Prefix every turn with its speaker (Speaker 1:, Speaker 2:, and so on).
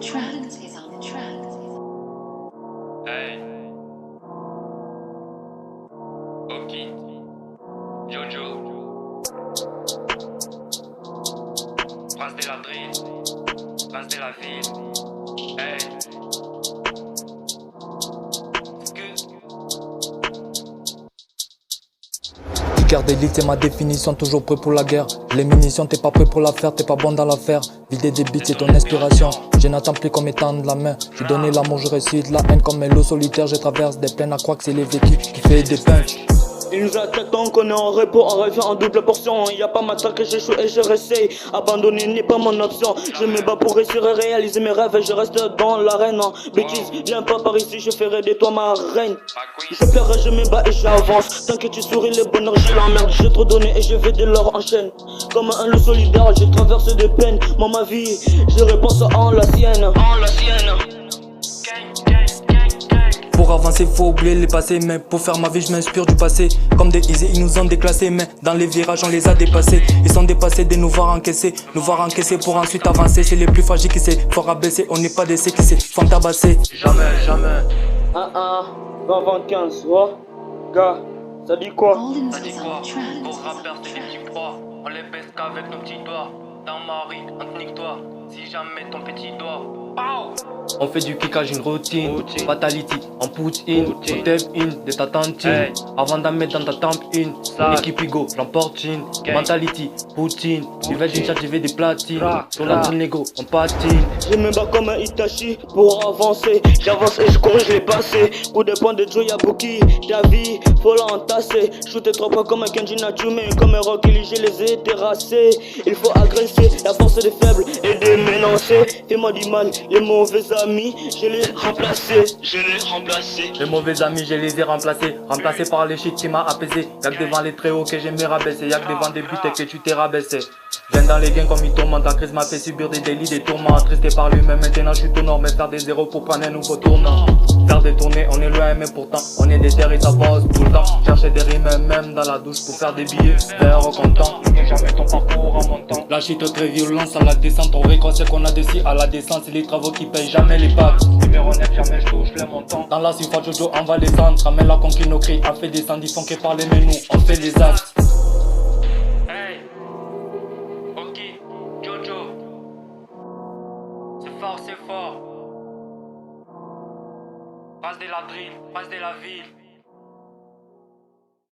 Speaker 1: Hey, ok, Jojo, prince de la drill, prince de la ville. Hey,
Speaker 2: Guerre d'élite, c'est ma définition, toujours prêt pour la guerre. Les munitions, t'es pas prêt pour la faire, t'es pas bon dans l'affaire. Vider des beats, c'est ton inspiration. Je n'attends plus comme étant de la main. Je donne l'amour, je récite la haine comme un loup solitaire. Je traverse des plaines à croire que c'est les vécus qui fait des punchs.
Speaker 3: Ils nous attaquent tant qu'on est en repos, on revient en double portion. Y'a pas matin que j'échoue et je réessaye. Abandonner n'est pas mon option. Je me bats pour réussir et réaliser mes rêves et je reste dans l'arène. Bêtise, viens pas par ici, je ferai de toi ma reine. Je pleurerai, je me bats et j'avance. Tant que tu souris, le bonheur, je l'emmerde. J'ai trop donné et je vais de l'or en chaîne. Comme un loup solidaire, je traverse des peines. Moi, ma vie, je repense en la sienne.
Speaker 2: Pour avancer, faut oublier les passés. Mais pour faire ma vie, je m'inspire du passé. Comme des easy, ils nous ont déclassés. Mais dans les virages, on les a dépassés. Ils sont dépassés de nous voir encaisser. Nous voir encaisser pour ensuite avancer. C'est les plus fragiles qui s'est fort abaisser. On n'est pas des qui s'est font tabasser.
Speaker 1: jamais, jamais.
Speaker 3: 20-15, ouais. Gars, ça dit quoi?
Speaker 1: Ça dit quoi? Vos rappeurs, c'est des petits proies. On les baisse qu'avec nos petits doigts. Dans ma rue, on te nique-toi. Si jamais ton petit doigt. Pow!
Speaker 2: On fait du kickage, une routine. Fatality, on put in, on tape in de ta tantine.
Speaker 1: Hey.
Speaker 2: Avant d'en mettre dans ta temp in. Équipe Igo, j'emporte in. Mentality, Poutine. Je vais d'une charge, je vais des platines. Sur la zone négo, on patine.
Speaker 3: Je me bats comme un Itachi pour avancer. J'avance et je corrige les passés. Coup de poing de Joe Yabuki. Ta vie, faut l'entasser. Shooter trois points comme un Kenji Natsume. Comme un Rocky Lee, je les ai terrassés. Il faut agresser la force des faibles et des menacés. Fais-moi du mal, les mauvais amis, je les remplacés.
Speaker 2: Les mauvais amis, je les ai remplacés. Remplacés par les shit qui m'a apaisé. Y'a que devant les très hauts que j'ai me rabaissé. Y'a que devant des buts et que tu t'es rabaissé. Viens dans les gains comme il tourmente. La crise m'a fait subir des délits, des tourments. Attristé par lui-même, maintenant je suis tout nord. Mais faire des zéros pour prendre un nouveau tournant. Faire des tournées, on est loin, mais pourtant on est des terres et ça bosse tout le temps. Chercher des rimes, même dans la douche pour faire des billets. Faire content, n'oublie jamais ton parcours en montant. La chute très violente à la descente. On réconcile qu'on a décidé à la descente. C'est les travaux qui payent jamais les packs.
Speaker 1: Numéro 9, jamais je touche les montants.
Speaker 2: Dans la surface, Jojo, on va descendre. Ramène la conquête, nos cris. On fait descendre, ils font que parler, mais nous, on fait des actes.
Speaker 1: Hey, ok, Jojo. C'est fort, c'est fort. Prince de la drill, prince de la ville.